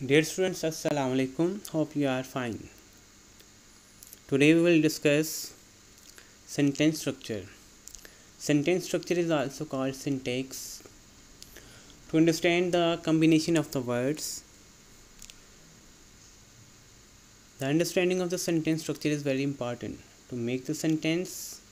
Dear students, Assalamu alaikum. Hope you are fine. Today we will discuss sentence structure. Sentence structure is also called syntax. To understand the combination of the words, the understanding of the sentence structure is very important. To make the sentence,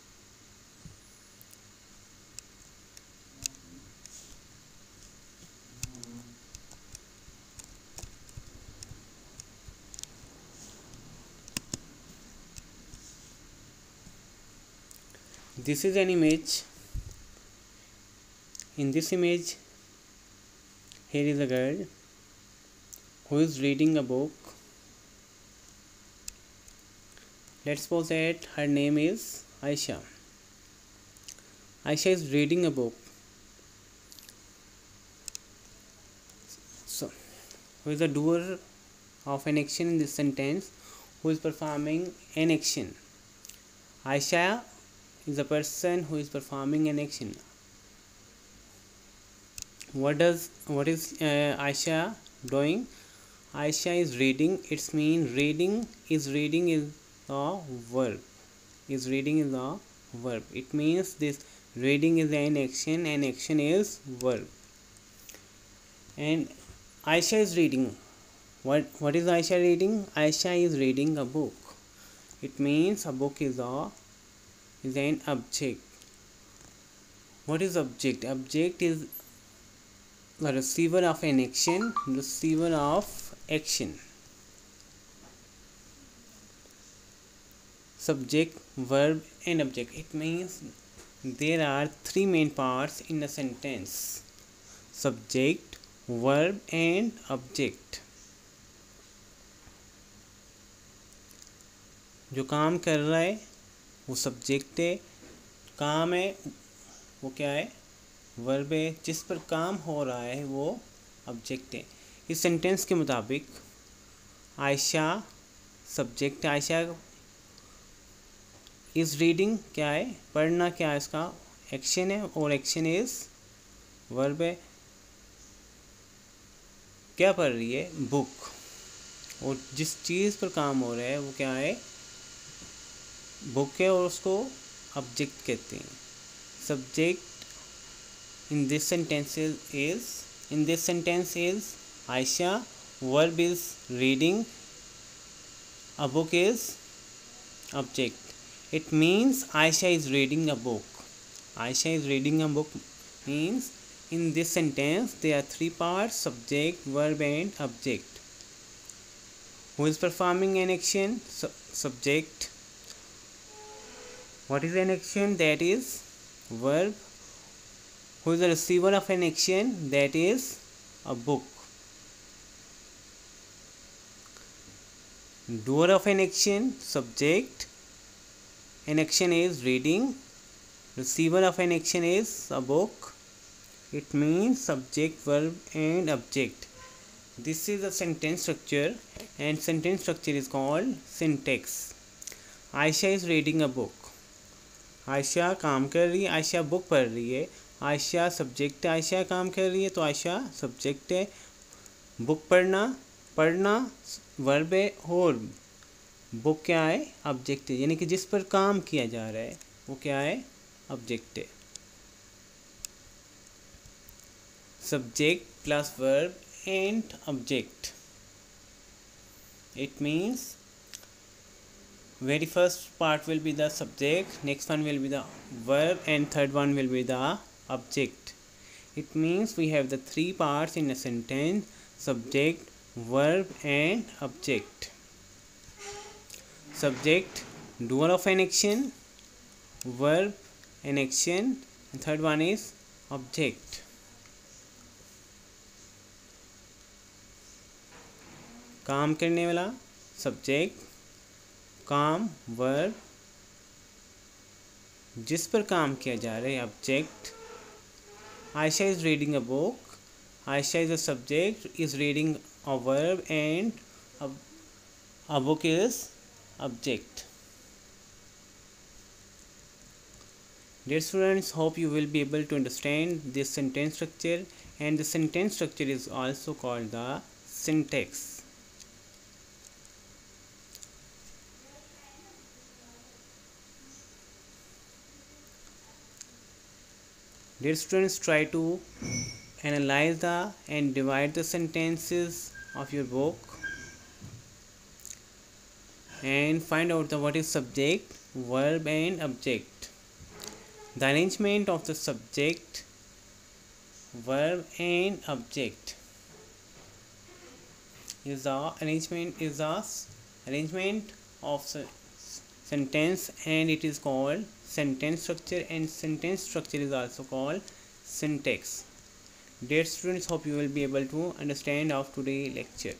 this is an image. In this image, here is a girl who is reading a book. Let's suppose that her name is Aisha. Aisha is reading a book. So, who is the doer of an action in this sentence? Who is performing an action? Aisha is a person who is performing an action. What is Aisha doing? Aisha is reading. It means reading is a verb. Reading is a verb. It means this reading is an action and action is verb. And Aisha is reading. What is Aisha reading? Aisha is reading a book. It means a book is an object. What is object? Object is the receiver of an action. Receiver of action. Subject, verb and object. It means there are three main parts in a sentence: subject, verb and object. जो काम कर रहा है वो subject है, काम है वो क्या है, वर्ब है, जिस पर काम हो रहा है वो ऑब्जेक्ट है। इस सेंटेंस के मुताबिक Ayesha subject, Ayesha is reading क्या है, पढ़ना क्या है, इसका एक्शन है और एक्शन इज़ वर्ब है। क्या पढ़ रही है, बुक, और जिस चीज़ पर काम हो रहा है वो क्या है, बुक है और उसको ऑब्जेक्ट कहते हैं। Subject in this sentence is Aisha, verb is reading, a book is object. It means Aisha is reading a book. Aisha is reading a book means in this sentence there are three parts: subject, verb and object. Who is performing an action? Subject. What is an action? That is verb. Who is the receiver of an action? That is a book. Doer of an action, subject. An action is reading. Receiver of an action is a book. It means subject, verb and object. This is a sentence structure, and sentence structure is called syntax. Aisha is reading a book. Ayesha काम कर रही है, Ayesha book पढ़ रही है। Ayesha subject है, आयशा काम कर रही है तो आयशा सब्जेक्ट है। बुक पढ़ना वर्ब है और बुक क्या है, ऑब्जेक्ट है, यानी कि जिस पर काम किया जा रहा है वो क्या है, ऑब्जेक्ट है। Subject plus verb and object, it means very first part will be the subject, next one will be the verb and third one will be the object. It means we have the three parts in a sentence: subject, verb and object. Subject, doer of an action, verb an action, and third one is object. काम करने वाला subject, काम verb, जिस पर काम किया जा रहा है object. Ayesha is reading a book, Ayesha is a subject, is reading a verb and a book is object. Dear students, hope you will be able to understand this sentence structure, and the sentence structure is also called the syntax. Dear students, try to analyze and divide the sentences of your book and find out what is subject, verb and object. The arrangement of the subject, verb and object is the arrangement of sentence, and it is called sentence structure, and sentence structure is also called syntax. Dear students, hope you will be able to understand of today's lecture.